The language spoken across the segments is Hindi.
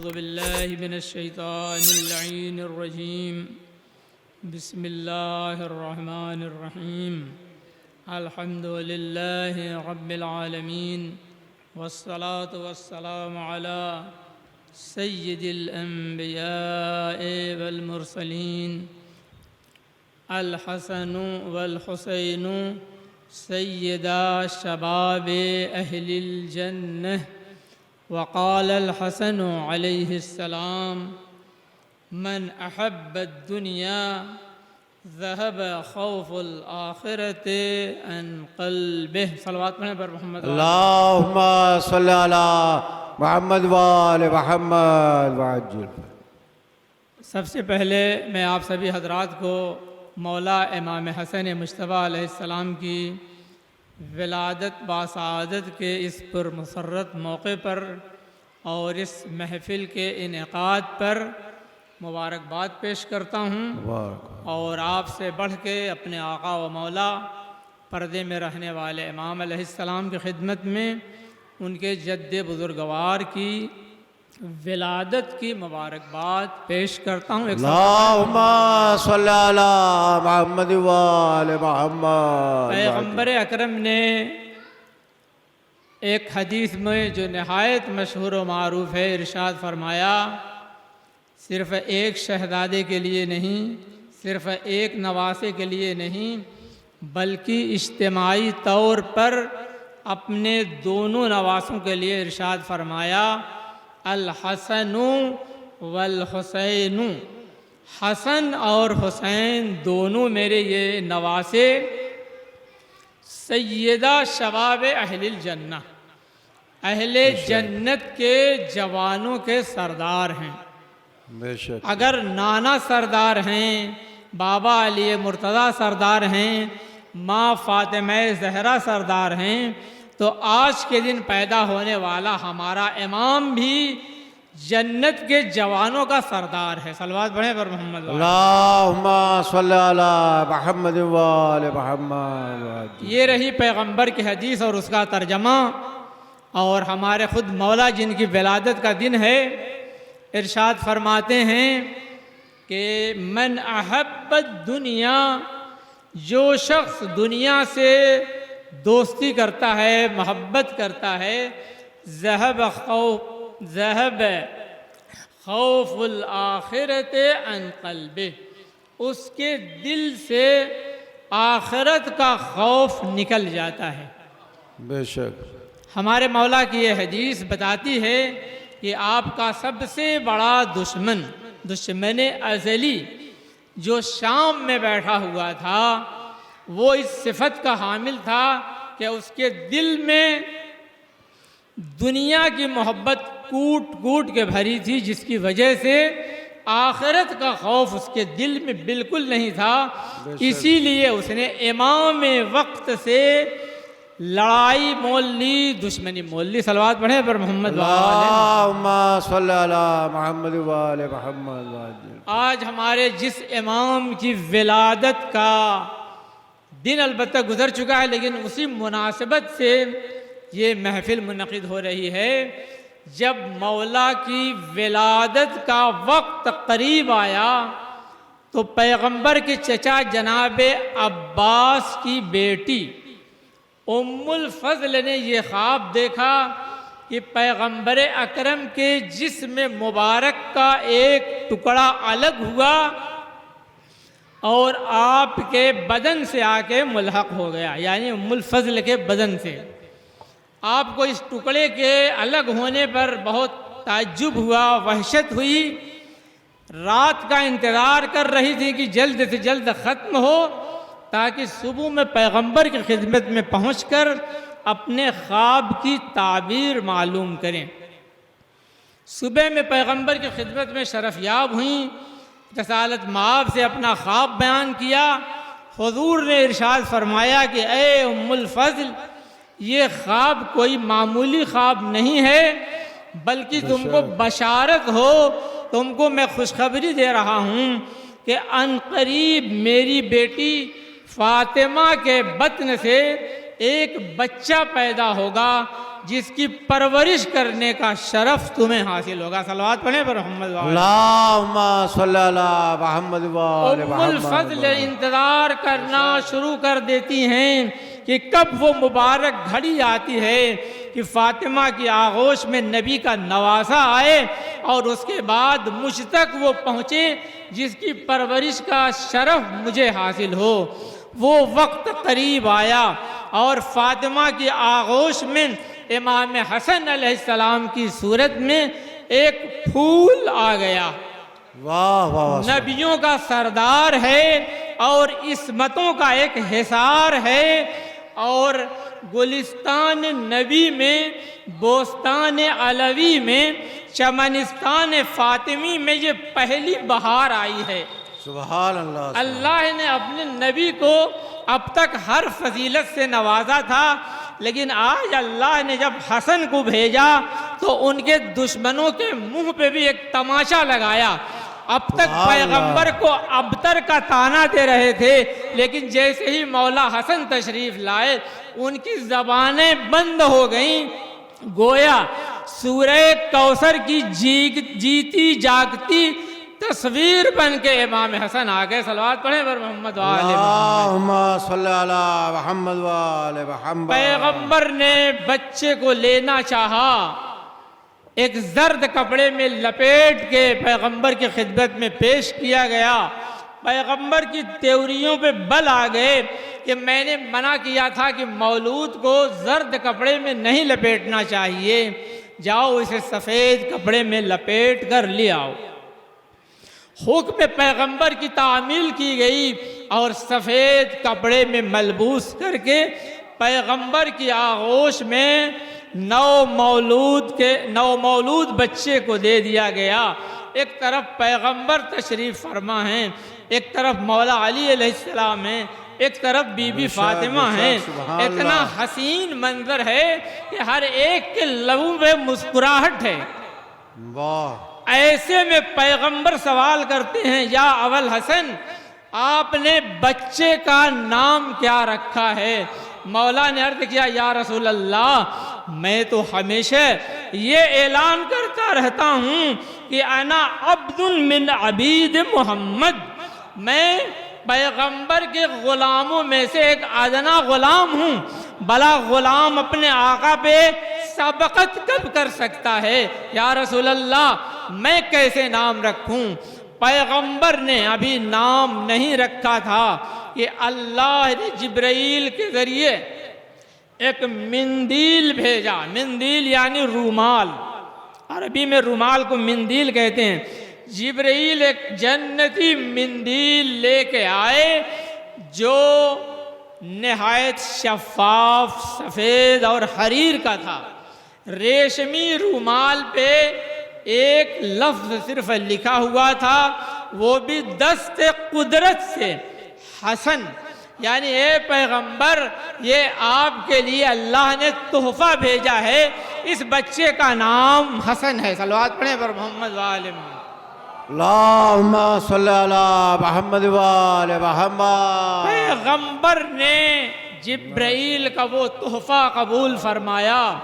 अऊज़ु बिल्लाहि मिनश्शैतानिर्रजीम बिस्मिल्लाहिर्रहमानिर्रहीम अल्हम्दुलिल्लाहि रब्बिल आलमीन वस्सलातु वस्सलामु अला सय्यिदिल अंबियाए वल मुरसलीन अल हसनु वल हुसैनु सय्यदा शबाबे अहलिल जन्नह वक़ाल अल हसनु अलैहिस्सलाम मन अहब्बद दुनिया ज़हब खौफुल आखिरते अन क़ल्बिह। सलवात पढ़ें पर मोहम्मद अल्लाहुम्मा सल्लि अला मुहम्मद व आले मुहम्मद वअज्जिल। सबसे पहले मैं आप सभी हजरात को मौला इमाम हसन मुश्तबा अलैहिस्सलाम की विलादत बासआदत के इस पुरमसरत मौके पर और इस महफ़िल के इनेकाद पर मुबारकबाद पेश करता हूँ और आपसे बढ़ के अपने आका व मौला पर्दे में रहने वाले इमाम अलैहिस्सलाम की खिदमत में उनके जद्द बुज़ुर्गवार की विलादत की मुबारकबाद पेश करता हूँ। अल्लाहुम्मा सल्लि अला मुहम्मद व आले मुहम्मद। पैगम्बर अकरम ने एक हदीस में जो नहायत मशहूर व मारूफ़ है इरशाद फरमाया, सिर्फ़ एक शहज़ादे के लिए नहीं, सिर्फ़ एक नवासे के लिए नहीं, बल्कि इज्तिमाई तौर पर अपने दोनों नवासों के लिए इरशाद फरमाया, अल हसनु वल हुसैनु, हसन और हुसैन दोनों मेरे ये नवासे सैयदा शबाब अहलिल जन्नह, अहले जन्नत के जवानों के सरदार हैं। बेशक अगर नाना सरदार हैं, बाबा अली मुर्तज़ा सरदार हैं, माँ फ़ातिमा ज़हरा सरदार हैं, तो आज के दिन पैदा होने वाला हमारा इमाम भी जन्नत के जवानों का सरदार है। सलवात पढ़ें पर मोहम्मद। अल्लाहुम्मा सल्लि अला मुहम्मद व आले मुहम्मद। ये रही पैगंबर की हदीस और उसका तर्जमा। और हमारे ख़ुद मौला जिनकी विलादत का दिन है, इरशाद फरमाते हैं कि मन अहब्बद दुनिया, जो शख्स दुनिया से दोस्ती करता है, मोहब्बत करता है, ज़हब खौफुल आखिरते अन क़ल्बे, उसके दिल से आखिरत का खौफ निकल जाता है। बेशक हमारे मौला की ये हदीस बताती है कि आपका सबसे बड़ा दुश्मन अज़ली जो शाम में बैठा हुआ था, वो इस सिफत का हामिल था कि उसके दिल में दुनिया की मोहब्बत कूट कूट के भरी थी, जिसकी वजह से आखिरत का खौफ उसके दिल में बिल्कुल नहीं था। इसीलिए उसने इमाम वक्त से लड़ाई मोल ली, दुश्मनी मोल ली। सलवात पढ़े पर मोहम्मद। अल्लाहुम्मा सल्लि अला मुहम्मद व आले मुहम्मद। आज हमारे जिस इमाम की विलादत का दिन अलबत्ता गुजर चुका है, लेकिन उसी मुनासिबत से ये महफिल मुनक़िद हो रही है। जब मौला की विलादत का वक्त करीब आया तो पैगंबर के चचा जनाब अब्बास की बेटी उम्मुल फ़ज़ल ने ये ख्वाब देखा कि पैगंबर अकरम के जिस्म मुबारक का एक टुकड़ा अलग हुआ और आपके बदन से आके मुल्हक़ हो गया, यानी उम्मुल फ़ज़ल के बदन से। आपको इस टुकड़े के अलग होने पर बहुत ताज्जुब हुआ, वहशत हुई। रात का इंतज़ार कर रही थी कि जल्द से जल्द ख़त्म हो, ताकि सुबह में पैगंबर की खिदमत में पहुंचकर अपने ख्वाब की ताबीर मालूम करें। सुबह में पैगंबर की खिदमत में शरफ़याब हुई, रसालत माब से अपना ख्वाब बयान किया। हुजूर ने इरशाद फरमाया कि ए उम्मुल फ़ज़ल, ये ख्वाब कोई मामूली ख्वाब नहीं है, बल्कि तुमको बशारत हो, तुमको मैं खुशखबरी दे रहा हूँ कि अनकरीब मेरी बेटी फ़ातिमा के बत्न से एक बच्चा पैदा होगा जिसकी परवरिश करने का शरफ तुम्हें हासिल होगा। सलवात पढ़े पर मोहम्मद वाले। अल्लाहुम्मा सल्ली अला मुहम्मद व आले उम्मुल मुहम्मद। फज़ल इंतजार करना शुरू कर देती हैं कि कब वो मुबारक घड़ी आती है कि फातिमा की आगोश में नबी का नवासा आए और उसके बाद मुझ तक वो पहुँचे जिसकी परवरिश का शरफ मुझे हासिल हो। वो वक्त करीब आया और फातिमा की आगोश में इमाम हसन अलैहिस्सलाम की सूरत में एक फूल आ गया। वाह वाह। नबियों का सरदार है और इस्मतों का एक हिसार है और गुलिस्तान नबी में, बोस्तान अलवी में, चमनिस्तान फातिमी में ये पहली बहार आई है। सुभान अल्लाह। अल्लाह ने अपने नबी को अब तक हर फजीलत से नवाजा था, लेकिन आज अल्लाह ने जब हसन को भेजा तो उनके दुश्मनों के मुंह पे भी एक तमाशा लगाया। अब तक पैगंबर को अबतर का ताना दे रहे थे, लेकिन जैसे ही मौला हसन तशरीफ लाए उनकी ज़बानें बंद हो गईं। गोया सूरह कौसर की जीती जागती तस्वीर बन के इमाम हसन आ गए। सलवात पढ़े पर मोहम्मद वाले। अल्लाहुम्मा सल्ली अला मुहम्मद व आले मुहम्मद। पैगंबर ने बच्चे को लेना चाहा, एक जर्द कपड़े में लपेट के पैगंबर की खिदमत में पेश किया गया। पैगंबर की त्योरियों पे बल आ गए कि मैंने मना किया था कि मौलूद को जर्द कपड़े में नहीं लपेटना चाहिए, जाओ इसे सफ़ेद कपड़े में लपेट कर ले आओ। हुक्म पैगंबर की तामील की गई और सफ़ेद कपड़े में मलबूस करके पैगंबर की आगोश में नौ मौलूद बच्चे को दे दिया गया। एक तरफ पैगंबर तशरीफ़ फरमा हैं, एक तरफ मौला अली अलैहिस्सलाम हैं, एक तरफ बीबी फातिमा हैं। इतना हसीन मंजर है कि हर एक के लबों में मुस्कुराहट है। वाह। ऐसे में पैगंबर सवाल करते हैं, या अवल हसन, आपने बच्चे का नाम क्या रखा है? मौला ने अर्ज किया, या रसूल अल्लाह, मैं तो हमेशा ये ऐलान करता रहता हूँ कि अना अब्दुल मिन अबीद मोहम्मद, मैं पैगंबर के ग़ुलामों में से एक अदना ग़ुलाम हूँ। भला ग़ुलाम अपने आका पे सबकत कब कर सकता है? या रसूल अल्लाह, मैं कैसे नाम रखूं? पैगंबर ने अभी नाम नहीं रखा था कि अल्लाह ने जिब्राइल के ज़रिए एक मिंदील भेजा। मिंदील यानी रूमाल, अरबी में रूमाल को मिंदील कहते हैं। जिब्राइल एक जन्नती मिंदील लेके आए जो नहायत शफाफ, सफ़ेद और हरीर का था। रेशमी रूमाल पे एक लफ्ज़ सिर्फ लिखा हुआ था, वो भी दस्ते कुदरत से, हसन, यानी ए पैगंबर, ये आपके लिए अल्लाह ने तोहफा भेजा है, इस बच्चे का नाम हसन है। सलवात पढ़े पर मोहम्मद वाले। अल्लाहुम्मा सल्ली अला मुहम्मद व आले मुहम्मद। पैगंबर ने जिब्राइल का वो तोहफा कबूल फरमाया।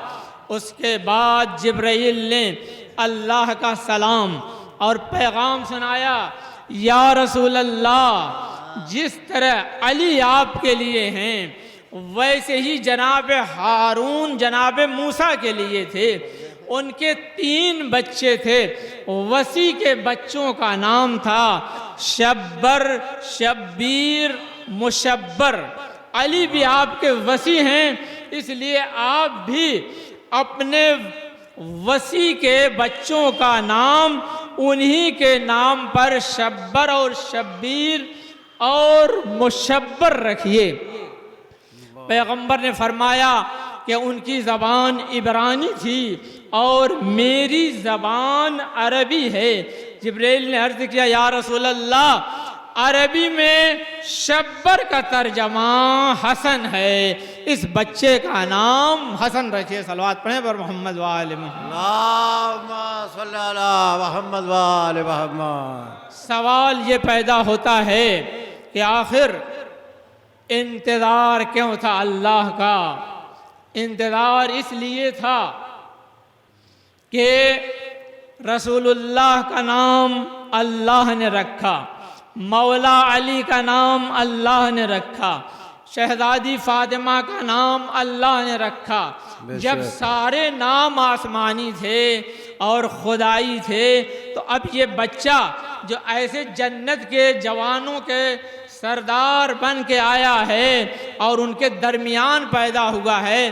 उसके बाद जिब्राइल ने अल्लाह का सलाम और पैगाम सुनाया, या रसूल अल्लाह, जिस तरह अली आपके लिए हैं वैसे ही जनाब हारून जनाब मूसा के लिए थे। उनके 3 बच्चे थे। वसी के बच्चों का नाम था शब्बर, शब्बीर, मुशब्बर। अली भी आपके वसी हैं, इसलिए आप भी अपने वसी के बच्चों का नाम उन्हीं के नाम पर शब्बर और शब्बीर और मुशब्बर रखिए। पैगंबर ने फरमाया कि उनकी ज़बान इब्रानी थी और मेरी ज़बान अरबी है। जिब्राइल ने अर्ज़ किया, या रसूल अल्लाह, अरबी में शब्बर का तर्जमा हसन है, इस बच्चे का नाम हसन रखिए। सलवात पढ़े पर मोहम्मद वाले मोहम्मद। सवाल ये पैदा होता है कि आखिर इंतज़ार क्यों था अल्लाह का? इंतज़ार इसलिए था कि रसूलुल्लाह का नाम अल्लाह ने रखा, मौला अली का नाम अल्लाह ने रखा, शहज़ादी फ़ातिमा का नाम अल्लाह ने रखा। जब सारे नाम आसमानी थे और खुदाई थे, तो अब ये बच्चा जो ऐसे जन्नत के जवानों के सरदार बन के आया है और उनके दरमियान पैदा हुआ है,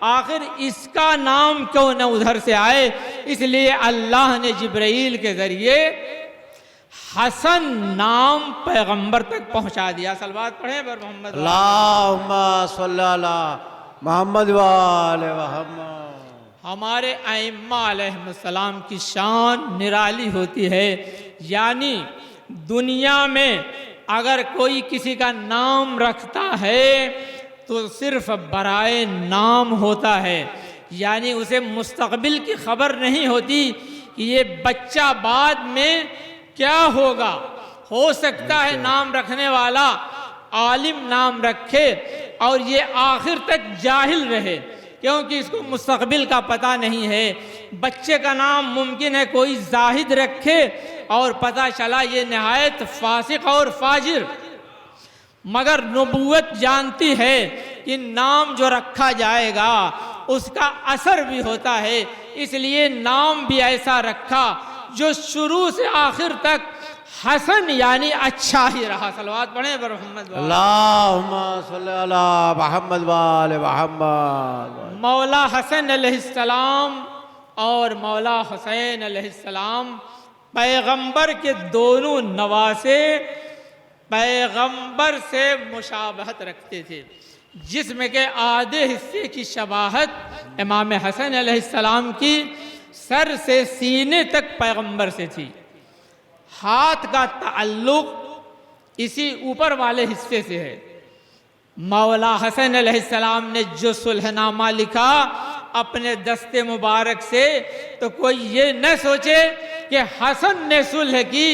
आखिर इसका नाम क्यों न उधर से आए? इसलिए अल्लाह ने जिब्राईल के ज़रिए हसन नाम पैगंबर तक पहुंचा दिया। सलवात पढ़ें बर मोहम्मद। अल्लाहुम्मा सल्ली अला मुहम्मद व आले मुहम्मद। हमारे अइम्मा अलैहिस्सलाम की शान निराली होती है। यानी दुनिया में अगर कोई किसी का नाम रखता है तो सिर्फ बराए नाम होता है, यानी उसे मुस्तकबिल की खबर नहीं होती कि ये बच्चा बाद में क्या होगा। हो सकता है नाम रखने वाला आलिम नाम रखे और ये आखिर तक जाहिल रहे, क्योंकि इसको मुस्तकबिल का पता नहीं है। बच्चे का नाम मुमकिन है कोई जाहिद रखे और पता चला ये नहायत फासिक और फाजिर, मगर नबूवत जानती है कि नाम जो रखा जाएगा उसका असर भी होता है, इसलिए नाम भी ऐसा रखा जो शुरू से आखिर तक हसन यानी अच्छा ही रहा। सलवात पढ़ें बर मोहम्मद। अल्लाहुम्मा सल्ली अला मुहम्मद व आले मुहम्मद। मौला हसन अलैहिस्सलाम और मौला हुसैन अलैहिस्सलाम पैगंबर के दोनों नवासे पैगंबर से मुशाबहत रखते थे, जिसमें के आधे हिस्से की शबाहत इमाम हसन अलैहिस्सलाम की सर से सीने तक पैगंबर से थी। हाथ का ताल्लुक इसी ऊपर वाले हिस्से से है। मौला हसन अलैहिस्सलाम ने जो सुलहनामा लिखा अपने दस्ते मुबारक से, तो कोई ये न सोचे कि हसन ने सुलह की,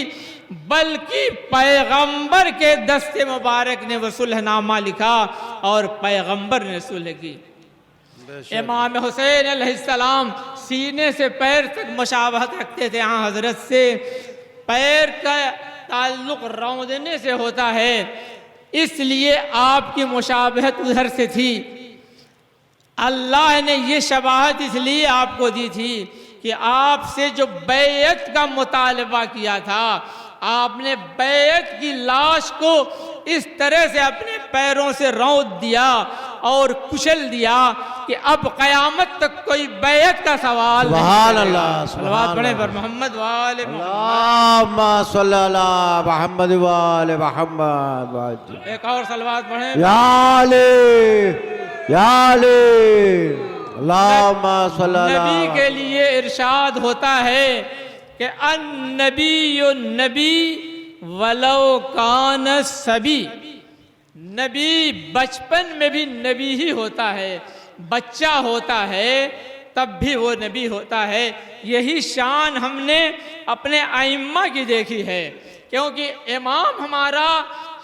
बल्कि पैगंबर के दस्ते मुबारक ने वो सुलहनामा लिखा और पैगंबर ने सुलह की। इमाम हुसैन अलैहिस्सलाम सीने से पैर तक मुशाबहत रखते थे। हाँ, हजरत से पैर का ताल्लुक रौंदने से होता है, इसलिए आपकी मुशाबहत उधर से थी। अल्लाह ने ये शबाहत इसलिए आपको दी थी कि आपसे जो बैयत का मुतालबा किया था, आपने बैयत की लाश को इस तरह से अपने पैरों से रौंद दिया और कुचल दिया कि अब क़यामत तक कोई बैयत का सवाल नहीं। सुभान अल्लाह। सलवात पढ़ें पर मोहम्मद वाले अल्लाहुम्मा सल्ली अला मुहम्मद व आले मुहम्मद। एक और सलवात पढ़ें। या अली अल्लाहुम्मा सल्ली अला। नबी के लिए इरशाद होता है कि अन नबी वलो कान सभी। नबी बचपन में भी नबी ही होता है, बच्चा होता है तब भी वो नबी होता है। यही शान हमने अपने आइम्मा की देखी है, क्योंकि इमाम हमारा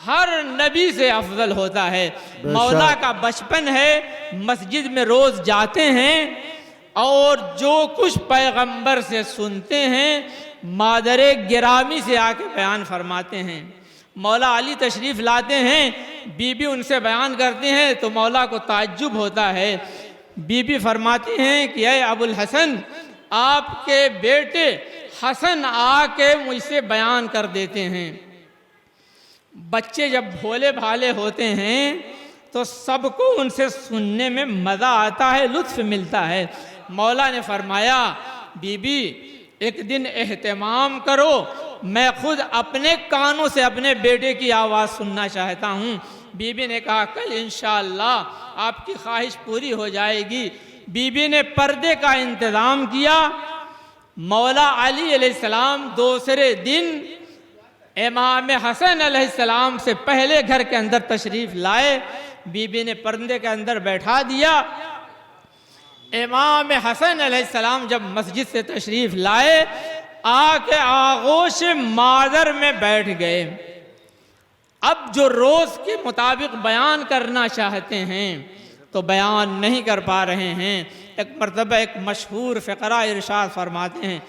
हर नबी से अफजल होता है। मौला का बचपन है, मस्जिद में रोज़ जाते हैं और जो कुछ पैगंबर से सुनते हैं मादरे गिरामी से आके बयान फरमाते हैं। मौला अली तशरीफ़ लाते हैं, बीबी उनसे बयान करते हैं तो मौला को ताज्जुब होता है। बीबी फरमाती हैं कि अय अबुल हसन, आपके बेटे हसन आके मुझसे बयान कर देते हैं। बच्चे जब भोले भाले होते हैं तो सबको उनसे सुनने में मज़ा आता है, लुत्फ़ मिलता है। मौला ने फरमाया, बीबी एक दिन एहतमाम करो, मैं खुद अपने कानों से अपने बेटे की आवाज़ सुनना चाहता हूँ। बीबी ने कहा, कल इंशाअल्लाह आपकी ख्वाहिश पूरी हो जाएगी। बीबी ने पर्दे का इंतज़ाम किया। मौला अली अलैहिस्सलाम दूसरे दिन इमाम हसन अलैहिस्सलाम से पहले घर के अंदर तशरीफ़ लाए। बीबी ने पर्दे के अंदर बैठा दिया। इमाम हसन अलैहिस्सलाम जब मस्जिद से तशरीफ़ लाए, आके आगोश मादर में बैठ गए। अब जो रोज़ के मुताबिक बयान करना चाहते हैं तो बयान नहीं कर पा रहे हैं। एक मरतबा एक मशहूर फ़िक़रा इरशाद फरमाते हैं,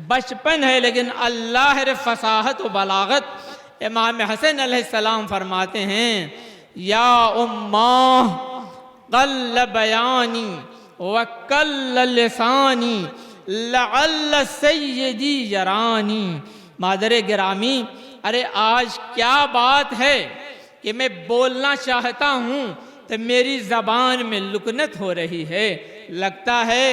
बचपन है लेकिन अल्लाह रे फसाहत व बलागत। इमाम हसन अलैहिस्सलाम फरमाते हैं, या उम्मा कल्ल बयानी व कल्ल लिसानी लअल्ल सय्यदी यरानी। मादरे गिरामी, अरे आज क्या बात है कि मैं बोलना चाहता हूँ तो मेरी ज़बान में लुकनत हो रही है। लगता है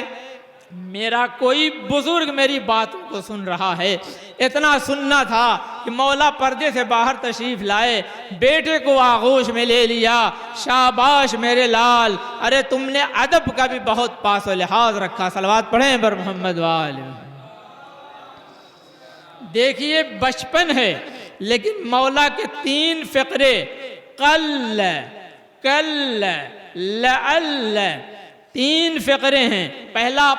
मेरा कोई बुजुर्ग मेरी बातों को सुन रहा है। इतना सुनना था कि मौला पर्दे से बाहर तशरीफ लाए, बेटे को आगोश में ले लिया। शाबाश मेरे लाल, अरे तुमने अदब का भी बहुत पास व लिहाज रखा। सलवात पढ़ें बर मोहम्मद वाले। देखिए बचपन है लेकिन मौला के 3 फ़िक़रे कल कल लअल 3 फ़िक़रे हैं। पहला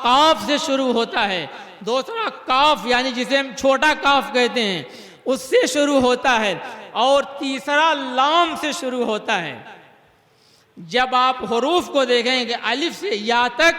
काफ से शुरू होता है, दूसरा काफ यानी जिसे हम छोटा काफ कहते हैं उससे शुरू होता है, और तीसरा लाम से शुरू होता है। जब आप हुरूफ को देखेंगे अलिफ से या तक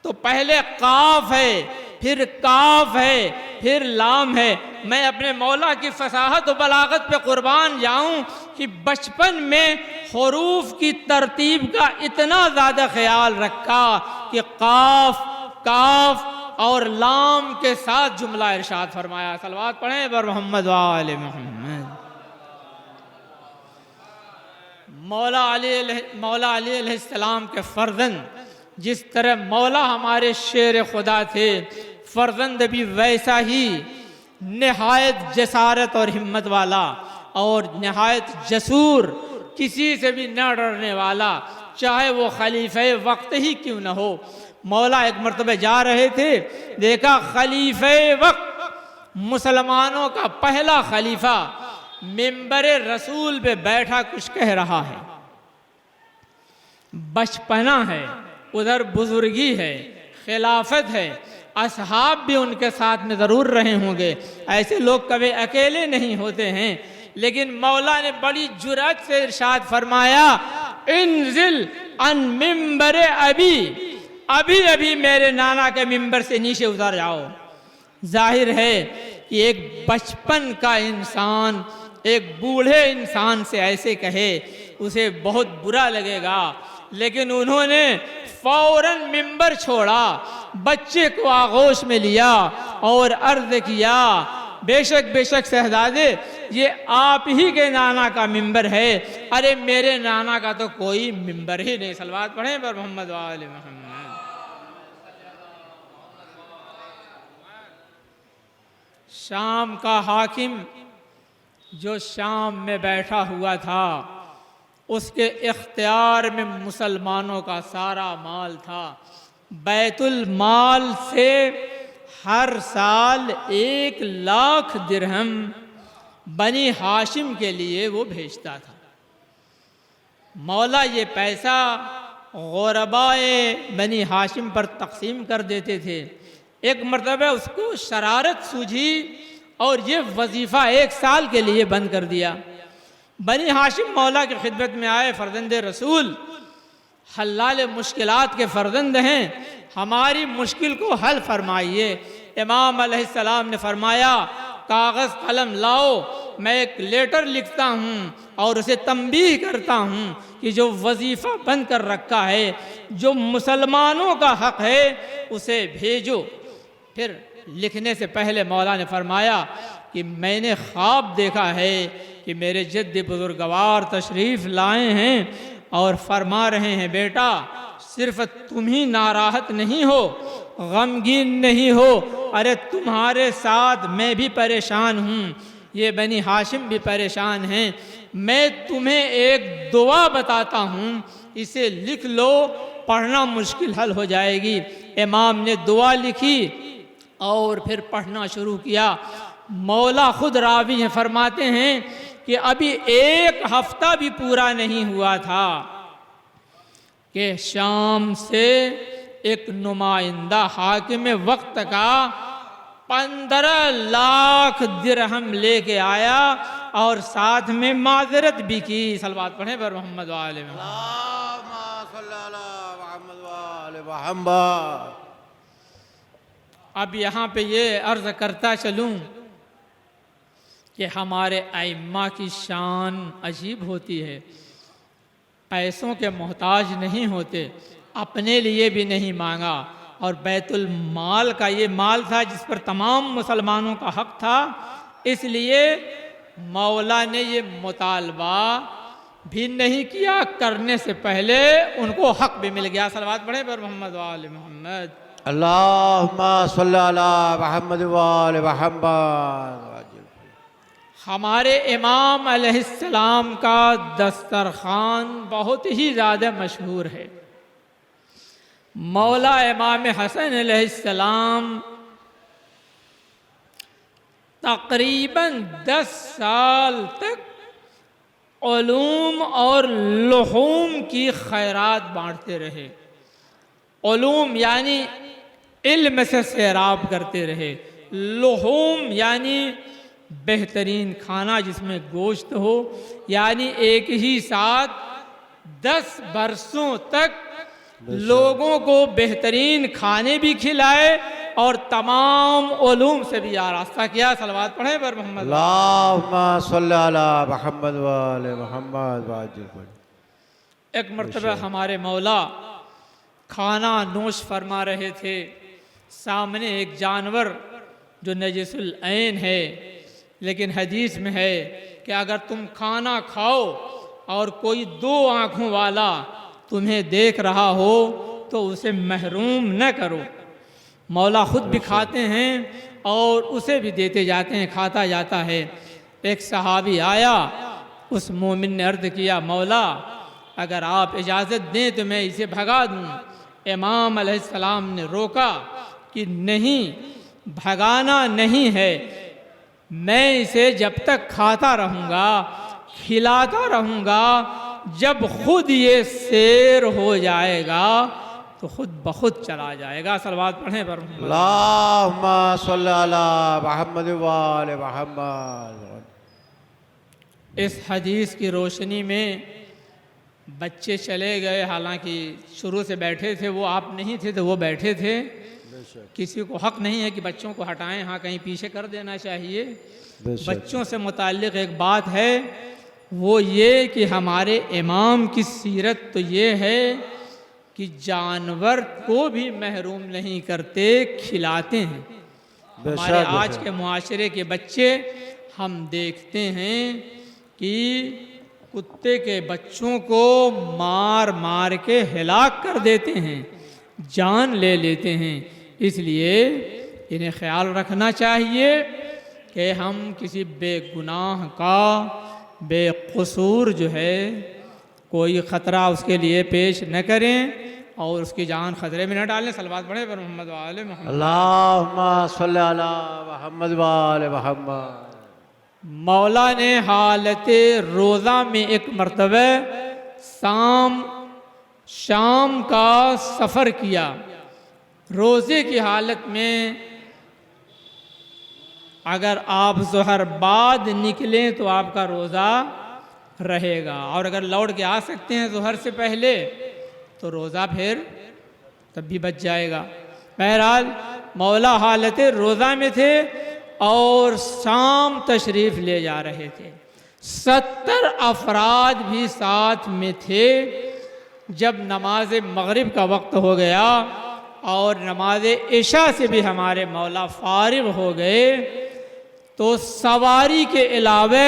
तो पहले काफ है, फिर काफ है, फिर लाम है। मैं अपने मौला की फसाहत व बलागत पे कुर्बान जाऊं कि बचपन में हुरूफ की तरतीब का इतना ज़्यादा ख्याल रखा कि काफ काफ और लाम के साथ जुमला इरशाद फरमाया। सलवात पढ़ें बर मोहम्मद वाले मोहम्मद। मौला अली अलैहिस्सलाम के फर्जंद जिस तरह मौला हमारे शेर खुदा थे, फर्जंद भी वैसा ही नहायत जसारत और हिम्मत वाला और नहायत जसूर, किसी से भी न डरने वाला, चाहे वो खलीफे वक्त ही क्यों न हो। मौला एक मरतबे जा रहे थे, देखा खलीफे वक्त मुसलमानों का पहला खलीफा मिंबरे रसूल पे बैठा कुछ कह रहा है। बचपना है, उधर बुजुर्गी है, खिलाफत है, असहाब भी उनके साथ में ज़रूर रहे होंगे। ऐसे लोग कभी अकेले नहीं होते हैं। लेकिन मौला ने बड़ी जुरअत से इरशाद फरमाया, इंजिल अन मिंबरे अभी अभी मेरे नाना के मिंबर से नीचे उतर जाओ। जाहिर है कि एक बचपन का इंसान एक बूढ़े इंसान से ऐसे कहे उसे बहुत बुरा लगेगा, लेकिन उन्होंने फौरन मिंबर छोड़ा, बच्चे को आगोश में लिया और अर्ज किया, बेशक बेशक शहजादे ये आप ही के नाना का मिंबर है। अरे मेरे नाना का तो कोई मिंबर ही नहीं। सलवात पढ़ें पर मोहम्मद वाले मोहम्मद। शाम का हाकिम जो शाम में बैठा हुआ था, उसके इख्तियार में मुसलमानों का सारा माल था। बैतुल माल से हर साल 1 लाख दिरहम बनी हाशिम के लिए वो भेजता था। मौला ये पैसा गुरबाए बनी हाशिम पर तकसीम कर देते थे। एक मरतबा उसको शरारत सूझी और ये वजीफ़ा 1 साल के लिए बंद कर दिया। बनी हाशिम मौला की खिदमत में आए, फर्जंद रसूल, हल्लाल मुश्किलात के फर्जंद हैं, हमारी मुश्किल को हल फरमाइए। इमाम अलैहिस्सलाम ने फरमाया, कागज़ कलम लाओ, मैं एक लेटर लिखता हूँ और उसे तंबीह करता हूँ कि जो वजीफ़ा बंद कर रखा है, जो मुसलमानों का हक़ है, उसे भेजो। फिर लिखने से पहले मौला ने फरमाया कि मैंने ख्वाब देखा है कि मेरे जद्द बुजुर्गवार तशरीफ़ लाए हैं और फरमा रहे हैं, बेटा सिर्फ तुम ही नाराहत नहीं हो, गमगीन नहीं हो, अरे तुम्हारे साथ मैं भी परेशान हूँ, ये बनी हाशिम भी परेशान हैं। मैं तुम्हें एक दुआ बताता हूँ, इसे लिख लो, पढ़ना मुश्किल हल हो जाएगी। इमाम ने दुआ लिखी और फिर पढ़ना शुरू किया। मौला खुद रावी हैं, फरमाते हैं कि अभी 1 हफ्ता भी पूरा नहीं हुआ था कि शाम से एक नुमाइंदा हाकिम वक्त का 15 लाख दिरहम लेके आया और साथ में माजरत भी की। सलवात पढ़े पर मोहम्मद वाले में। अल्लाहुम्मा सल्ली अला मुहम्मद व आले मुहम्मद। अब यहाँ पे ये अर्ज़ करता चलूँ कि हमारे आइम्मा की शान अजीब होती है। पैसों के मोहताज नहीं होते, अपने लिए भी नहीं मांगा, और बैतुल माल का ये माल था जिस पर तमाम मुसलमानों का हक था, इसलिए मौला ने ये मुतालबा भी नहीं किया, करने से पहले उनको हक भी मिल गया। सलवात पढ़े पर मोहम्मद वाले मोहम्मद। अल्लाहुम्मा सल्ली अला मुहम्मद व आले मुहम्मद। हमारे इमाम अलैहिस्सलाम का दस्तरखान बहुत ही ज़्यादा मशहूर है। मौला इमाम हसन अलैहिस्सलाम तकरीबन 10 साल तक उलूम और लुहूम की खैरात बांटते रहे। उलूम यानी इल्म से सैराब करते रहे, लुहूम यानी बेहतरीन खाना जिसमें गोश्त हो, यानी एक ही साथ 10 बरसों तक लोगों को बेहतरीन खाने भी खिलाए और तमाम उलूम से भी आरास्ता किया। सलवात पढ़े पर मोहम्मद। अल्लाहुम्मा सल्ली अला मुहम्मद व आले मुहम्मद। एक मरतबा हमारे मौला खाना नोश फरमा रहे थे, सामने एक जानवर जो नजिसुल ऐन है, लेकिन हदीस में है कि अगर तुम खाना खाओ और कोई 2 आँखों वाला तुम्हें देख रहा हो तो उसे महरूम न करो। मौला खुद भी खाते हैं और उसे भी देते जाते हैं, खाता जाता है। एक सहाबी आया, उस मोमिन ने अर्ज़ किया, मौला अगर आप इजाज़त दें तो मैं इसे भगा दूँ। इमाम अलैहिस्सलाम ने रोका कि नहीं, भगाना नहीं है, मैं इसे जब तक खाता रहूँगा, खिलाता रहूँगा, जब खुद ये शेर हो जाएगा तो खुद बखुद चला जाएगा। सलवात पढ़ें पर अल्लाहुम्मा सल्ली अला मुहम्मद व आले मुहम्मद। इस हदीस की रोशनी में बच्चे चले गए, हालांकि शुरू से बैठे थे, वो आप नहीं थे तो वो बैठे थे। किसी को हक नहीं है कि बच्चों को हटाएं, हाँ कहीं पीछे कर देना चाहिए। बच्चों से मुताल्लिक़ एक बात है, वो ये कि हमारे इमाम की सीरत तो ये है कि जानवर को भी महरूम नहीं करते, खिलाते हैं। हमारे आज के मुआशरे के बच्चे हम देखते हैं कि कुत्ते के बच्चों को मार मार के हिलाक कर देते हैं, जान ले लेते हैं। इसलिए इन्हें ख्याल रखना चाहिए कि हम किसी बेगुनाह का बेकसूर जो है कोई ख़तरा उसके लिए पेश न करें और उसकी जान ख़तरे में न डालें। सलवात पढ़े पर मोहम्मद वाले मोहम्मद। अल्लाहुम्मा सल्ली अला मुहम्मद व आले मुहम्मद। मौला ने हालत रोज़ा में एक मरतबा शाम का सफ़र किया। रोज़े की हालत में अगर आप ज़ोहर बाद निकलें तो आपका रोज़ा रहेगा, और अगर लौट के आ सकते हैं ज़ोहर से पहले तो रोज़ा फिर तब भी बच जाएगा। बहरहाल मौला हालत रोज़ा में थे और शाम तशरीफ़ ले जा रहे थे। 70 अफराद भी साथ में थे। जब नमाज मगरिब का वक्त हो गया और नमाज इशा से भी हमारे मौला फारिग हो गए तो सवारी के अलावा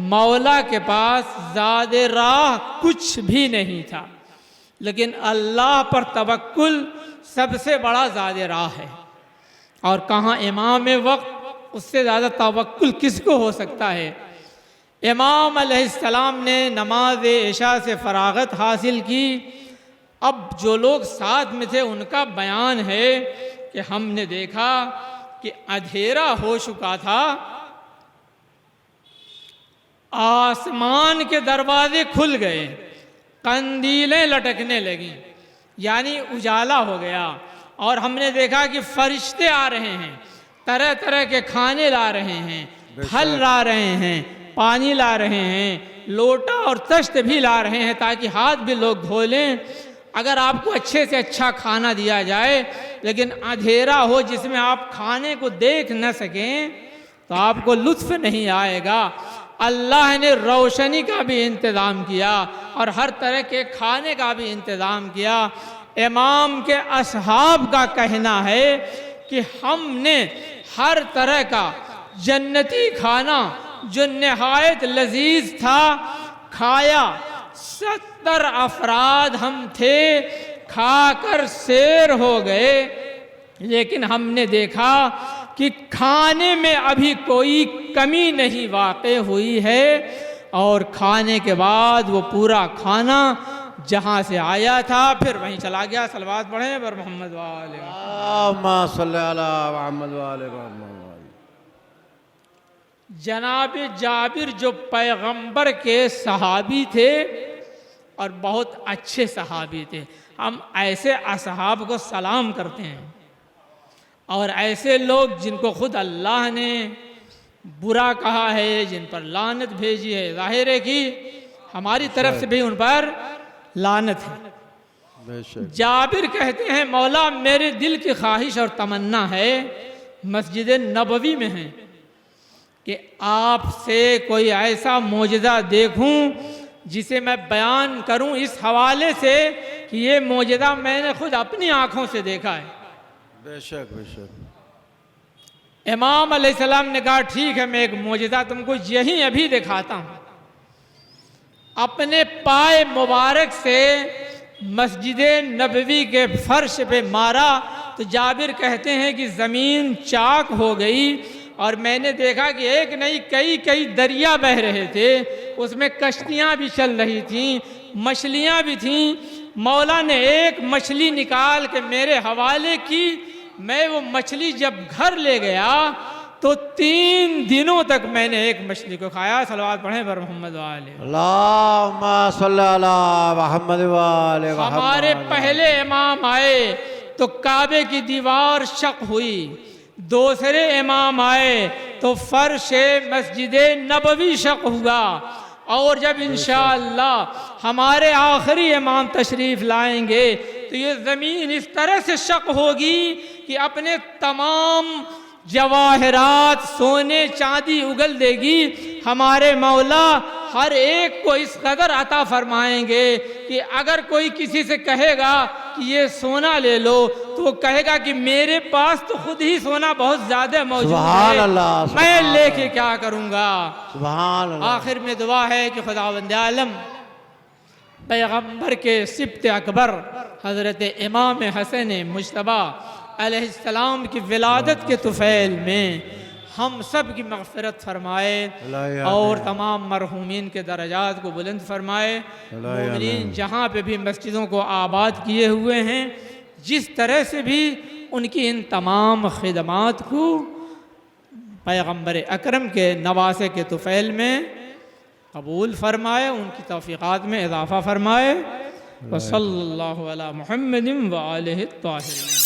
मौला के पास ज़्यादा राह कुछ भी नहीं था, लेकिन अल्लाह पर तवक्कुल सबसे बड़ा ज़्यादा राह है। और कहाँ इमाम वक्त, उससे ज़्यादा तवक्कुल किसको हो सकता है। इमाम अलैहिस्सलाम ने नमाज इशा से फरागत हासिल की। अब जो लोग साथ में थे उनका बयान है कि हमने देखा कि अंधेरा हो चुका था, आसमान के दरवाजे खुल गए, कंदीलें लटकने लगीं, यानी उजाला हो गया। और हमने देखा कि फरिश्ते आ रहे हैं, तरह तरह के खाने ला रहे हैं, फल ला रहे हैं, पानी ला रहे हैं, लोटा और तश्त भी ला रहे हैं ताकि हाथ भी लोग धो लें। अगर आपको अच्छे से अच्छा खाना दिया जाए लेकिन अंधेरा हो जिसमें आप खाने को देख न सकें तो आपको लुत्फ नहीं आएगा। अल्लाह ने रोशनी का भी इंतज़ाम किया और हर तरह के खाने का भी इंतज़ाम किया। इमाम के असहाब का कहना है कि हमने हर तरह का जन्नती खाना जो नहायत लजीज था खाया। 70 अफराद हम थे, खाकर शेर हो गए, लेकिन हमने देखा कि खाने में अभी कोई कमी नहीं वाक़ई हुई है। और खाने के बाद वो पूरा खाना जहाँ से आया था फिर वहीं चला गया। सलवात पढ़ें बर मोहम्मद वाले अल्लाहुम्मा सल्ली अला मुहम्मद वाले मोहम्मद। जनाब जाबिर जो पैगंबर के सहाबी थे और बहुत अच्छे सहाबी थे, हम ऐसे असहाब को सलाम करते हैं। और ऐसे लोग जिनको खुद अल्लाह ने बुरा कहा है, जिन पर लानत भेजी है, जाहिर है कि हमारी तरफ से भी उन पर लानत है। जाबिर कहते हैं मौला मेरे दिल की ख्वाहिश और तमन्ना है मस्जिद नबवी में है कि आपसे कोई ऐसा मोजज़ा देखूं जिसे मैं बयान करूं इस हवाले से कि ये मोजज़ा मैंने खुद अपनी आंखों से देखा है। बेशक बेशक। इमाम अलैहिस्सलाम ने कहा ठीक है, मैं एक मोजज़ा तुमको यहीं अभी दिखाता हूं। अपने पाए मुबारक से मस्जिद नबवी के फर्श पे मारा तो जाबिर कहते हैं कि ज़मीन चाक हो गई और मैंने देखा कि एक नहीं कई दरिया बह रहे थे, उसमें कश्तियाँ भी चल रही थीं, मछलियाँ भी थीं। मौला ने एक मछली निकाल के मेरे हवाले की। मैं वो मछली जब घर ले गया तो 3 दिनों तक मैंने एक मछली को खाया। सलवात पढ़ें बर मोहम्मद वाले अल्लाहुम्मा सल्ली अला मुहम्मद वाले मोहम्मद। हमारे पहले इमाम आए तो काबे की दीवार शक हुई, दूसरे इमाम आए तो फर्श मस्जिद नबवी शक हुआ, और जब इंशाअल्लाह हमारे आखिरी इमाम तशरीफ़ लाएंगे तो ये ज़मीन इस तरह से शक होगी कि अपने तमाम जवाहरात सोने चांदी उगल देगी। हमारे मौला हर एक को इस कदर अता फरमाएंगे कि अगर कोई किसी से कहेगा कि ये सोना ले लो तो वो कहेगा कि मेरे पास तो खुद ही सोना बहुत ज़्यादा मौजूद है, मैं लेके क्या करूँगा। सुभान अल्लाह। आखिर में दुआ है कि खुदावंद आलम पैगंबर के सिब्त अकबर हज़रत इमाम हसन मुज्तबा अलैहिस्सलाम की विलादत के तुफ़ैल में हम सब की मग़फ़िरत फरमाए और तमाम मरहूमीन के दर्जात को बुलंद फरमाए। मोमिनीन जहाँ पे भी मस्जिदों को आबाद किए हुए हैं, जिस तरह से भी उनकी इन तमाम ख़िदमात को पैगंबर अकरम के नवासे के तुफ़ैल में कबूल फरमाए, उनकी तौफ़ीक़ात में इज़ाफ़ा फरमाए। व सल्लल्लाहु अला मुहम्मदिन व आलिहि त्ताहिरीन।